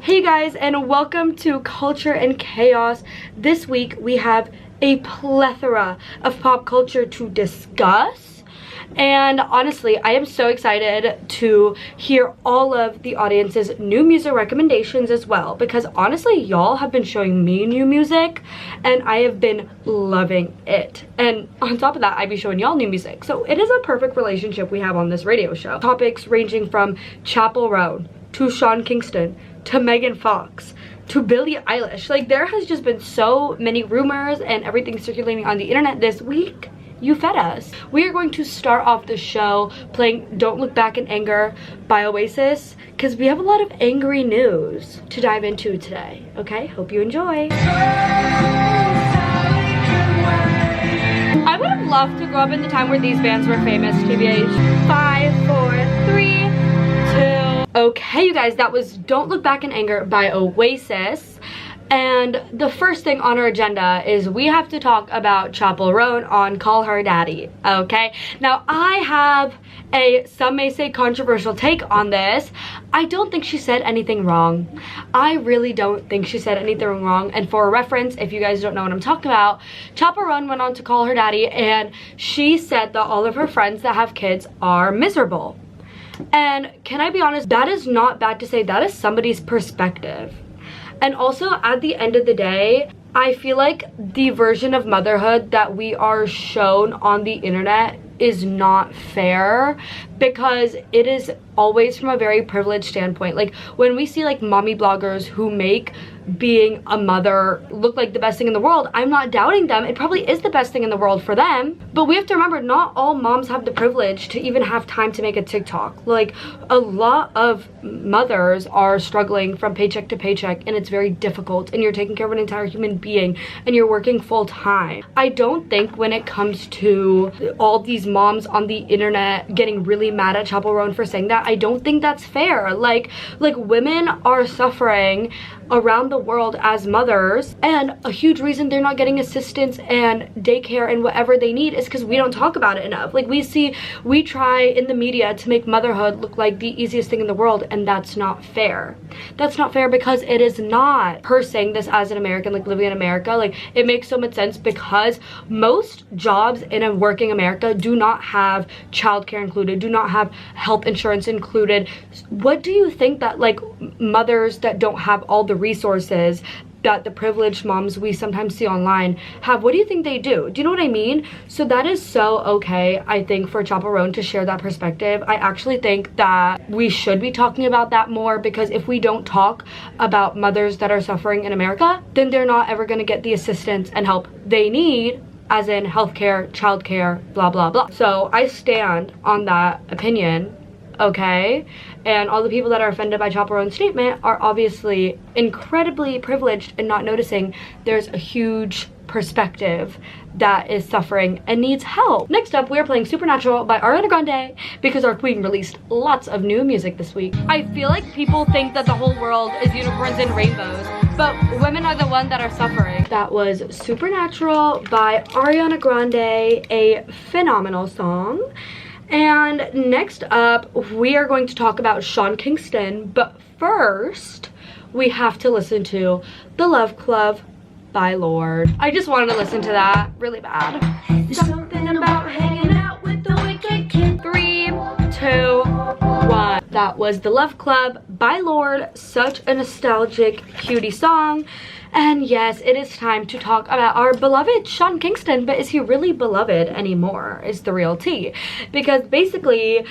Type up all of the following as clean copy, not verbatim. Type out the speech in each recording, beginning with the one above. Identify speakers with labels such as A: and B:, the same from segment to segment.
A: Hey guys, and welcome to Culture and Chaos. This week we have a plethora of pop culture to discuss, and honestly I am so excited to hear all of the audience's new music recommendations as well, because honestly y'all have been showing me new music and I have been loving it, and on top of that I be showing y'all new music, so it is a perfect relationship we have on this radio show. Topics ranging from Chappel Roan to Sean Kingston to Megan Fox to Billie Eilish. Like, there has just been so many rumors and everything circulating on the internet this week. You fed us. We are going to start off the show playing Don't Look Back in Anger by Oasis, because we have a lot of angry news to dive into today. Okay, hope you enjoy. I would have loved to grow up in the time where these bands were famous. TBH. 5, 4, 3, 2. Okay, you guys, that was Don't Look Back in Anger by Oasis. And the first thing on our agenda is we have to talk about Chappel Roan on Call Her Daddy, okay? Now, I have some may say controversial take on this. I don't think she said anything wrong. I really don't think she said anything wrong. And for reference, if you guys don't know what I'm talking about, Chappel Roan went on to Call Her Daddy and she said that all of her friends that have kids are miserable. And can I be honest, that is not bad to say. That is somebody's perspective. And also, at the end of the day, I feel like the version of motherhood that we are shown on the internet is not fair, because it is always from a very privileged standpoint. Like, when we see like mommy bloggers who make being a mother look like the best thing in the world, I'm not doubting them. It probably is the best thing in the world for them, but we have to remember not all moms have the privilege to even have time to make a TikTok. Like, a lot of mothers are struggling from paycheck to paycheck, and it's very difficult, and you're taking care of an entire human being and you're working full time. I don't think when it comes to all these moms on the internet getting really mad at Chappel Roan for saying that, I don't think that's fair. Like women are suffering around the world as mothers, and a huge reason they're not getting assistance and daycare and whatever they need is because we don't talk about it enough. Like, we try in the media to make motherhood look like the easiest thing in the world, and that's not fair. That's not fair, because it is not. Her saying this as an American, like living in America, like, it makes so much sense, because most jobs in a working America do not have childcare included, do not have health insurance included. What do you think that like mothers that don't have all the resources that the privileged moms we sometimes see online have, what do you think they do? Do you know what I mean? So that is so okay, I think, for Chappel Roan to share that perspective. I actually think that we should be talking about that more, because if we don't talk about mothers that are suffering in America, then they're not ever going to get the assistance and help they need, as in healthcare, childcare, blah blah blah. So I stand on that opinion, okay? And all the people that are offended by Chappel Roan's statement are obviously incredibly privileged and not noticing there's a huge perspective that is suffering and needs help. Next up, we are playing Supernatural by Ariana Grande, because our queen released lots of new music this week. I feel like people think that the whole world is unicorns and rainbows, but women are the ones that are suffering. That was Supernatural by Ariana Grande, a phenomenal song. And next up, we are going to talk about Sean Kingston, but first, we have to listen to The Love Club by Lorde. I just wanted to listen to that really bad. There's something about hanging out with the wicked kid. 3, 2, 1. That was The Love Club by Lorde. Such a nostalgic, cutie song. And yes, it is time to talk about our beloved Sean Kingston, but is he really beloved anymore is the real tea. Because basically,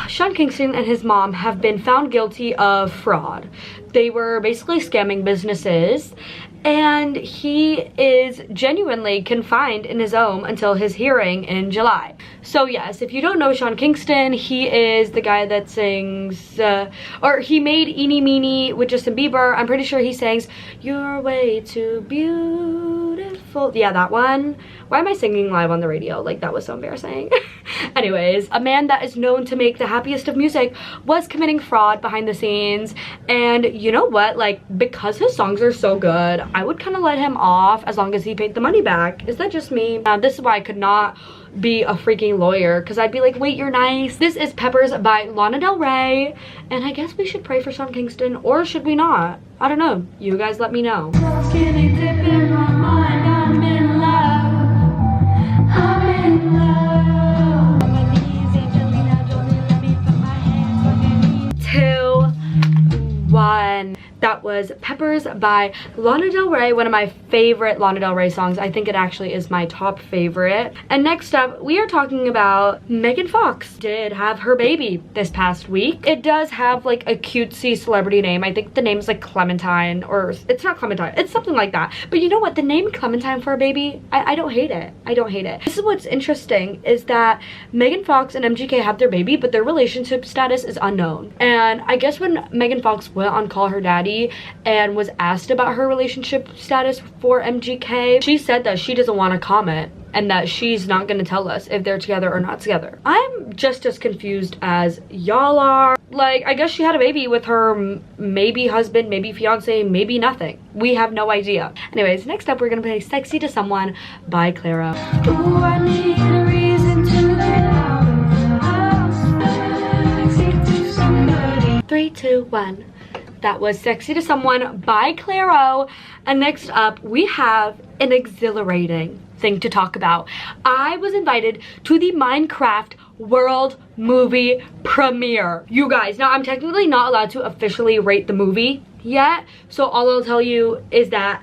A: Sean Kingston and his mom have been found guilty of fraud. They were basically scamming businesses, and he is genuinely confined in his home until his hearing in July. So yes, if you don't know Sean Kingston, he is the guy that sings, or he made Eeny Meeny with Justin Bieber. I'm pretty sure he sings, "You're way too beautiful." Yeah, that one. Why am I singing live on the radio? Like, that was so embarrassing. Anyways, a man that is known to make make the happiest of music, was committing fraud behind the scenes. And you know what, like, because his songs are so good, I would kind of let him off as long as he paid the money back. Is that just me? This is why I could not be a freaking lawyer, because I'd be like, wait, you're nice. This is Peppers by Lana Del Rey, and I guess we should pray for Sean Kingston, or should we not? I don't know. You guys let me know. Skinny dip in my mind, I'm in love. I'm in love. On my knees, Angelina Jolie, let me put my hands on your knees. 2, 1. That was Peppers by Lana Del Rey, one of my favorite Lana Del Rey songs. I think it actually is my top favorite. And next up, we are talking about Megan Fox. Did have her baby this past week. It does have like a cutesy celebrity name. I think the name is like Clementine, or it's not Clementine, it's something like that. But you know what, the name Clementine for a baby, I don't hate it. I don't hate it. This is what's interesting, is that Megan Fox and MGK have their baby, but their relationship status is unknown. And I guess when Megan Fox went on Call Her Daddy and was asked about her relationship status for MGK, she said that she doesn't want to comment and that she's not going to tell us if they're together or not together. I'm just as confused as y'all are. Like, I guess she had a baby with her maybe husband, maybe fiance, maybe nothing. We have no idea. Anyways, next up we're gonna play Sexy to Someone by Clairo. Ooh, I need a reason to get out of the house. Sexy to somebody. 3, 2, 1. That was Sexy to Someone by Clairo. And next up, we have an exhilarating thing to talk about. I was invited to the Minecraft World Movie premiere. You guys, now I'm technically not allowed to officially rate the movie yet, so all I'll tell you is that.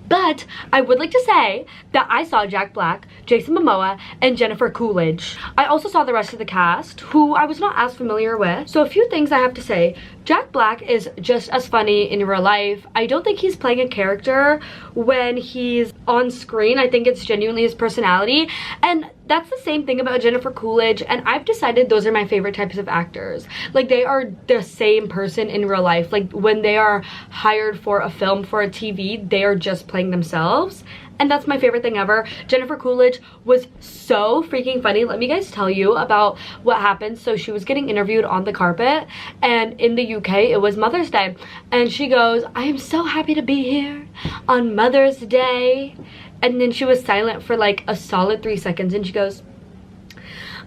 A: But I would like to say that I saw Jack Black, Jason Momoa, and Jennifer Coolidge. I also saw the rest of the cast, who I was not as familiar with. So a few things I have to say. Jack Black is just as funny in real life. I don't think he's playing a character when he's on screen. I think it's genuinely his personality. And that's the same thing about Jennifer Coolidge, and I've decided those are my favorite types of actors. Like, they are the same person in real life. Like, when they are hired for a film, for a TV, they are just playing themselves. And that's my favorite thing ever. Jennifer Coolidge was so freaking funny. Let me guys tell you about what happened. So she was getting interviewed on the carpet, and in the UK it was Mother's Day, and she goes, I am so happy to be here on Mother's Day. And then she was silent for like a solid 3 seconds, and she goes,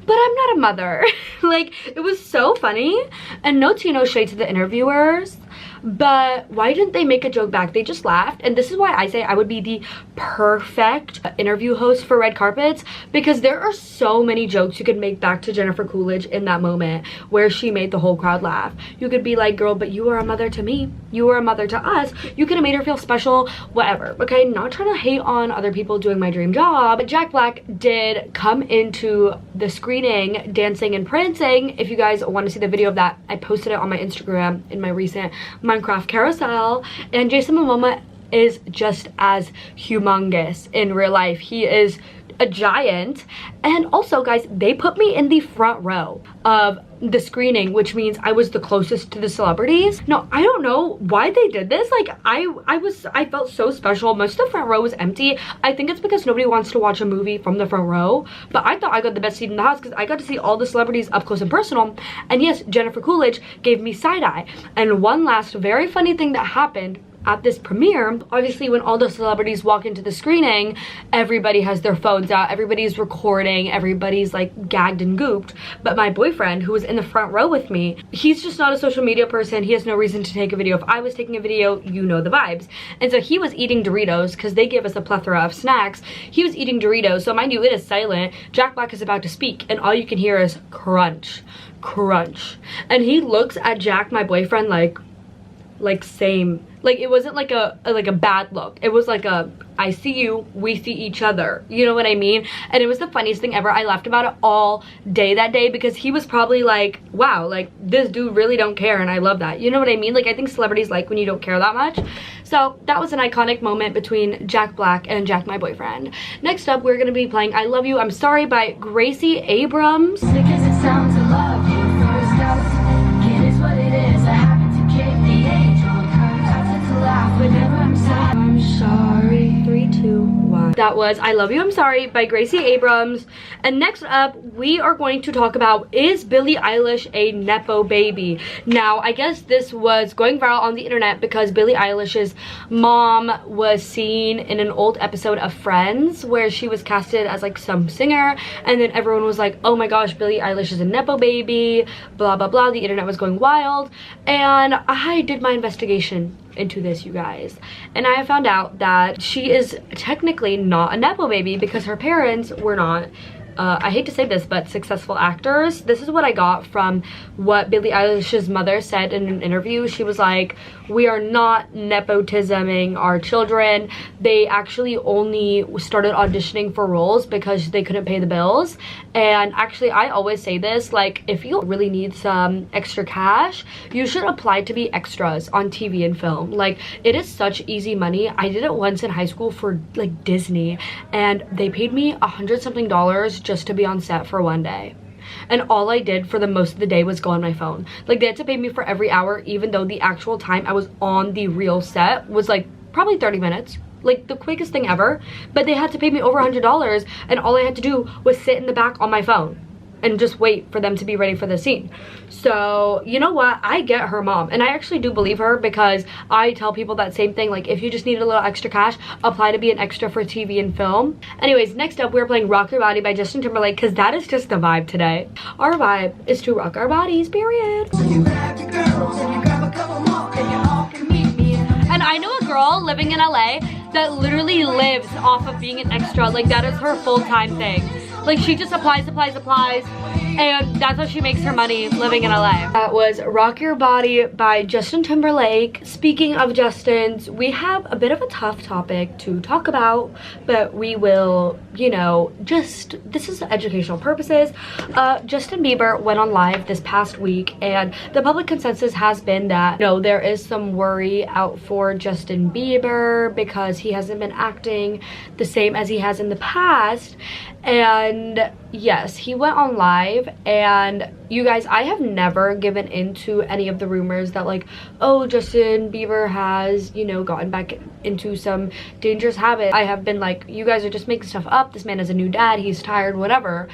A: but I'm not a mother. Like, it was so funny. And no tea, no shade to the interviewers, but why didn't they make a joke back? They just laughed. And this is why I say I would be the perfect interview host for red carpets, because there are so many jokes you could make back to Jennifer Coolidge in that moment where she made the whole crowd laugh. You could be like, girl, but you are a mother to me, you are a mother to us. You could have made her feel special, whatever. Okay, not trying to hate on other people doing my dream job. But Jack Black did come into the screening dancing and prancing. If you guys want to see the video of that, I posted it on my Instagram in my recent Minecraft carousel. And Jason Momoa is just as humongous in real life. He is a giant. And also, guys, they put me in the front row of the screening, which means I was the closest to the celebrities. No, I don't know why they did this. Like, I felt so special. Most of the front row was empty. I think it's because nobody wants to watch a movie from the front row, but I thought I got the best seat in the house because I got to see all the celebrities up close and personal. And yes, Jennifer Coolidge gave me side eye. And one last very funny thing that happened at this premiere, obviously when all the celebrities walk into the screening, everybody has their phones out, everybody's recording, everybody's like gagged and gooped. But my boyfriend, who was in the front row with me, he's just not a social media person. He has no reason to take a video. If I was taking a video, you know the vibes. And so he was eating Doritos, because they give us a plethora of snacks. He was eating Doritos, so mind you, it is silent. Jack Black is about to speak, and all you can hear is crunch, crunch. And he looks at Jack, my boyfriend, like same. Like, it wasn't like a bad look. It was like a, I see you, we see each other. You know what I mean? And it was the funniest thing ever. I laughed about it all day that day, because he was probably like, wow, like, this dude really don't care, and I love that. You know what I mean? Like, I think celebrities like when you don't care that much. So that was an iconic moment between Jack Black and Jack, my boyfriend. Next up, we're gonna be playing I Love You, I'm Sorry by Gracie Abrams. Because it sounds to love you first out. It is what it is. I happen to kick the age on her. Whenever I'm sad, I'm sorry. 3, 3, 2, 1. That was I Love You, I'm Sorry by Gracie Abrams. And next up, we are going to talk about, is Billie Eilish a Nepo baby? Now, I guess this was going viral on the internet because Billie Eilish's mom was seen in an old episode of Friends where she was casted as like some singer, and then everyone was like, oh my gosh, Billie Eilish is a Nepo baby, blah blah blah. The internet was going wild, and I did my investigation into this, you guys, and I found out that she is technically not a Nepo baby because her parents were not I hate to say this, but successful actors. This is what I got from what Billie Eilish's mother said in an interview. She was like, we are not nepotisming our children. They actually only started auditioning for roles because they couldn't pay the bills. And actually, I always say this, like, if you really need some extra cash, you should apply to be extras on TV and film. Like, it is such easy money. I did it once in high school for like Disney, and they paid me $100-something just to be on set for one day. And all I did for the most of the day was go on my phone. Like, they had to pay me for every hour, even though the actual time I was on the real set was like probably 30 minutes. Like the quickest thing ever. But they had to pay me over $100, and all I had to do was sit in the back on my phone and just wait for them to be ready for the scene. So, you know what? I get her mom, and I actually do believe her because I tell people that same thing. Like, if you just need a little extra cash, apply to be an extra for TV and film. Anyways, next up, we're playing Rock Your Body by Justin Timberlake because that is just the vibe today. Our vibe is to rock our bodies, period. And I know a girl living in LA that literally lives off of being an extra. Like, that is her full-time thing. Like, she just applies, and that's how she makes her money living in LA. That was Rock Your Body by Justin Timberlake. Speaking of Justins, we have a bit of a tough topic to talk about, but we will, you know, just, this is educational purposes. Justin Bieber went on live this past week, and the public consensus has been that, you know, there is some worry out for Justin Bieber because he hasn't been acting the same as he has in the past. And yes, he went on live, and you guys, I have never given into any of the rumors that like, oh, Justin Bieber has, you know, gotten back into some dangerous habit. I have been like, you guys are just making stuff up. This man is a new dad. He's tired, whatever.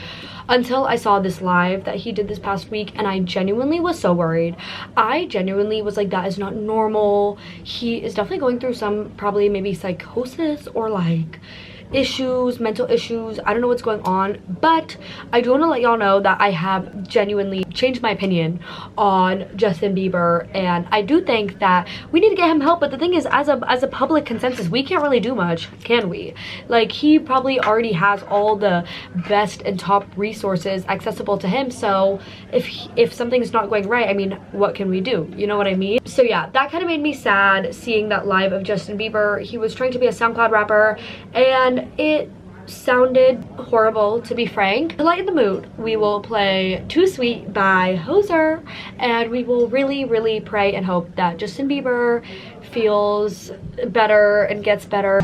A: Until I saw this live that he did this past week, and I genuinely was so worried. I genuinely was like, that is not normal. He is definitely going through some probably maybe psychosis or like issues, mental issues. I don't know what's going on, but I do want to let y'all know that I have genuinely changed my opinion on Justin Bieber, and I do think that we need to get him help. But the thing is, as a public consensus, we can't really do much, can we? Like, he probably already has all the best and top resources accessible to him, so if something's not going right, I mean, what can we do? You know what I mean? So yeah, that kind of made me sad seeing that live of Justin Bieber. He was trying to be a SoundCloud rapper, and it sounded horrible, to be frank. To lighten the mood, we will play Too Sweet by Hoser, and we will really pray and hope that Justin Bieber feels better and gets better.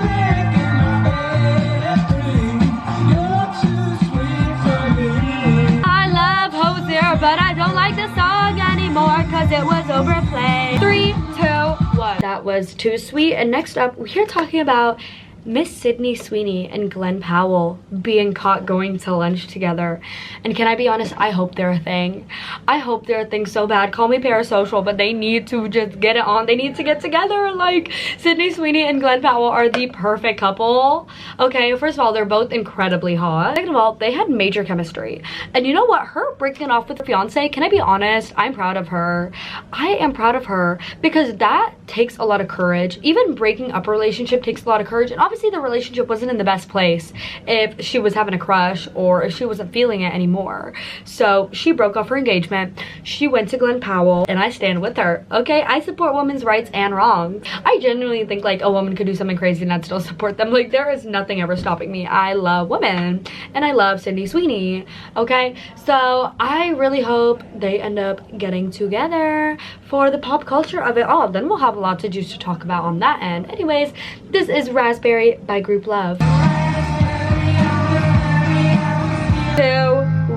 A: I love Hoser, but I don't like the song anymore because it was overplayed. 3, 2, 1. That was Too Sweet. And next up, we're talking about Miss Sydney Sweeney and Glen Powell being caught going to lunch together. And can I be honest, I hope they're a thing. I hope they're a thing so bad. Call me parasocial, but they need to just get it on. They need to get together. Like, Sydney Sweeney and Glen Powell are the perfect couple. Okay, first of all, they're both incredibly hot. Second of all, they had major chemistry. And you know what? Her breaking it off with her fiance, can I be honest? I'm proud of her. I am proud of her because that takes a lot of courage. Even breaking up a relationship takes a lot of courage. And obviously the relationship wasn't in the best place if she was having a crush or if she wasn't feeling it anymore. So she broke off her engagement. She went to Glen Powell, and I stand with her. Okay, I support women's rights and wrongs. I genuinely think like a woman could do something crazy and I'd still support them. Like, there is nothing ever stopping me. I love women and I love Sydney Sweeney. Okay, so I really hope they end up getting together for the pop culture of it all. Then we'll have lots of juice to talk about on that end. Anyways, this is Raspberry by Group Love. 2,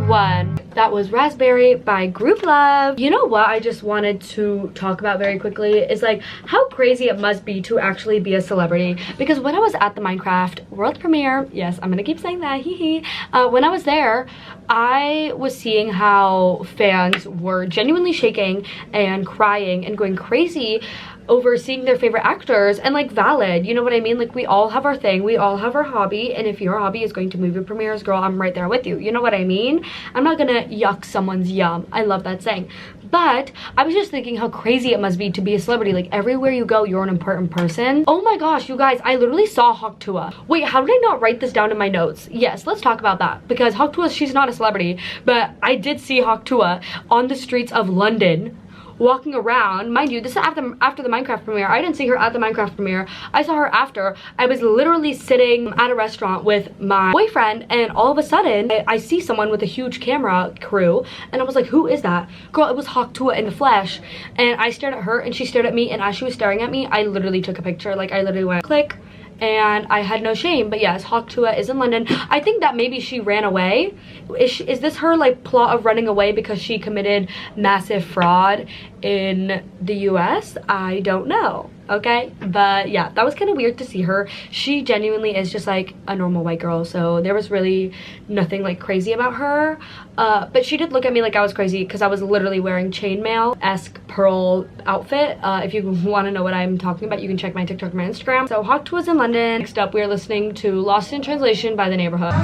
A: 1. That was Raspberry by Group Love. You know what I just wanted to talk about very quickly is like how crazy it must be to actually be a celebrity. Because when I was at the Minecraft world premiere, yes, I'm gonna keep saying that, hee. When I was there, I was seeing how fans were genuinely shaking and crying and going crazy over seeing their favorite actors, and like valid, you know what I mean? Like we all have our thing, we all have our hobby, and if your hobby is going to movie premieres, girl, I'm right there with you. You know what I mean? I'm not gonna yuck someone's yum. I love that saying. But I was just thinking how crazy it must be to be a celebrity. Like everywhere you go, you're an important person. Oh my gosh, you guys, I literally saw Hawktua. Wait, how did I not write this down in my notes? Yes, let's talk about that, because Hawktua, she's not a celebrity, but I did see Hawktua on the streets of London walking around. Mind you, this is after the Minecraft premiere. I didn't see her at the Minecraft premiere. I saw her after. I was literally sitting at a restaurant with my boyfriend, and all of a sudden I see someone with a huge camera crew, and I was like, who is that? Girl, it was Hawktua in the flesh. And I stared at her and she stared at me, and as she was staring at me, I literally took a picture. Like I literally went click, and I had no shame. But yes, Hawktua is in London. I think that maybe she ran away. Is this her like plot of running away because she committed massive fraud in the US? I don't know, okay? But yeah, that was kind of weird to see her. She genuinely is just like a normal white girl, so there was really nothing like crazy about her. But she did look at me like I was crazy because I was literally wearing chainmail-esque pearl outfit. If you want to know what I'm talking about, you can check my TikTok and my Instagram. So Hawktua's in London. Next up, we are listening to Lost in Translation by The Neighborhood.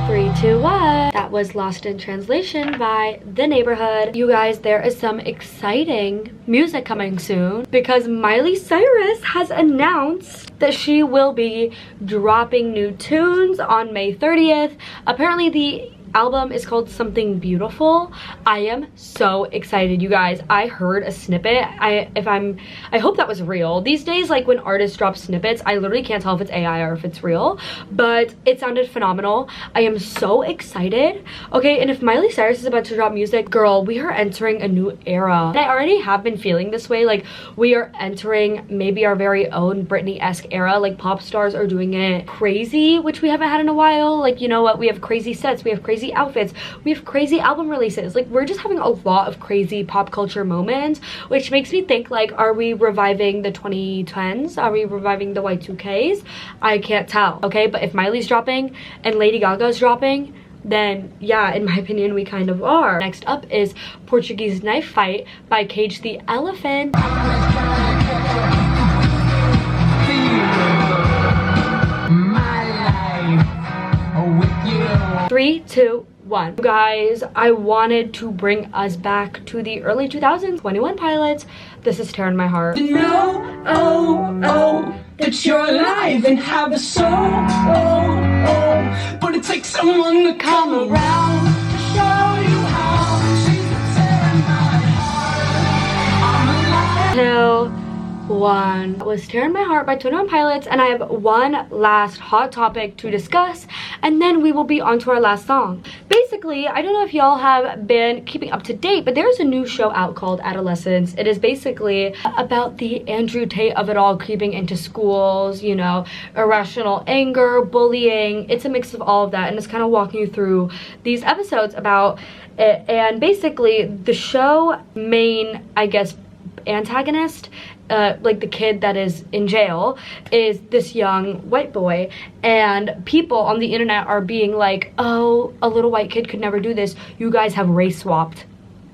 A: 3, 2, 1. That was Lost in Translation by The Neighborhood. You guys, there is some exciting music coming soon because Miley Cyrus has announced that she will be dropping new tunes on May 30th. Apparently the album is called Something Beautiful. I am so excited, you guys. I heard a snippet. I hope that was real. These days, like when artists drop snippets, I literally can't tell if it's AI or if it's real, but it sounded phenomenal. I am so excited. Okay, and if Miley Cyrus is about to drop music, girl, we are entering a new era. And I already have been feeling this way. Like we are entering maybe our very own Britney-esque era. Like pop stars are doing it crazy, which we haven't had in a while. Like, you know what? We have crazy sets. We have crazy outfits, we have crazy album releases. Like we're just having a lot of crazy pop culture moments, which makes me think like, are we reviving the 2010s? Are we reviving the Y2Ks? I can't tell, okay? But if Miley's dropping and Lady Gaga's dropping, then yeah, in my opinion, we kind of are. Next up is Portuguese Knife Fight by Cage the Elephant. 3, 2, 1. You guys, I wanted to bring us back to the early 2000s. 21 Pilots. This is tearing my heart.
B: To know, oh, that you're alive and have a soul, but it takes someone to come around to show you how. She's tearing my heart. I'm alive.
A: 2, 1. That was Tearing My Heart by 21 Pilots, and I have one last hot topic to discuss, and then we will be on to our last song. Basically, I don't know if y'all have been keeping up to date, but there's a new show out called Adolescence. It is basically about the Andrew Tate of it all, creeping into schools, you know, irrational anger, bullying. It's a mix of all of that, and it's kind of walking you through these episodes about it. And basically, the show main, I guess, antagonist, like the kid that is in jail, is this young white boy, and people on the internet are being like, oh, a little white kid could never do this, you guys have race swapped.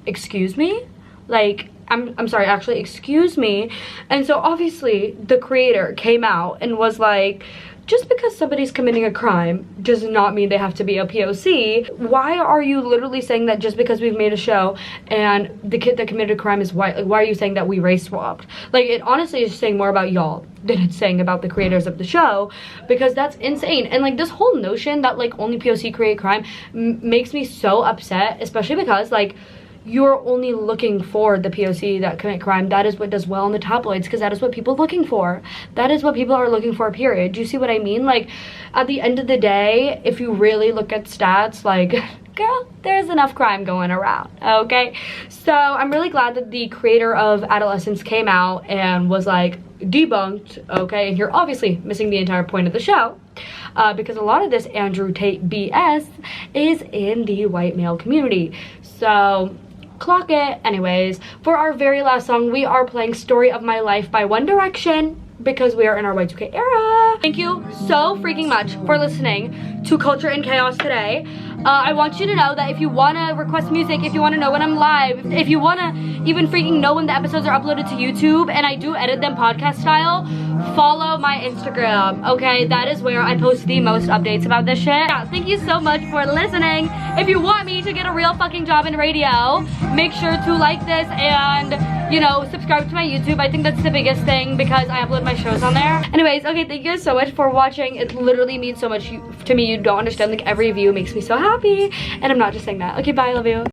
A: Excuse me? Like, I'm sorry, actually, excuse me. And so obviously the creator came out and was like, just because somebody's committing a crime does not mean they have to be a POC. Why are you literally saying that just because we've made a show and the kid that committed a crime is white? Like, why are you saying that we race swapped? Like, it honestly is saying more about y'all than it's saying about the creators of the show, because that's insane. And like this whole notion that like only POC create crime makes me so upset, especially because like, you're only looking for the POC that commit crime. That is what does well in the tabloids, because that is what people are looking for. That is what people are looking for, period. Do you see what I mean? Like, at the end of the day, if you really look at stats, like, girl, there's enough crime going around, okay? So I'm really glad that the creator of Adolescence came out and was like, debunked, okay? And you're obviously missing the entire point of the show. Because a lot of this Andrew Tate BS is in the white male community. So clock it. Anyways, for our very last song, we are playing Story of My Life by One Direction, because we are in our Y2K era. Thank you so freaking much for listening to Culture and Chaos today. I want you to know that if you want to request music, if you want to know when I'm live, if you want to even freaking know when the episodes are uploaded to YouTube, and I do edit them podcast style, follow my Instagram, okay? That is where I post the most updates about this shit. Yeah, thank you so much for listening. If you want me to get a real fucking job in radio, make sure to like this and, you know, subscribe to my YouTube. I think that's the biggest thing because I upload my shows on there. Anyways, okay, thank you guys so much for watching. It literally means so much to me. You don't understand. Like, every view makes me so happy. And I'm not just saying that. Okay, bye. I love you.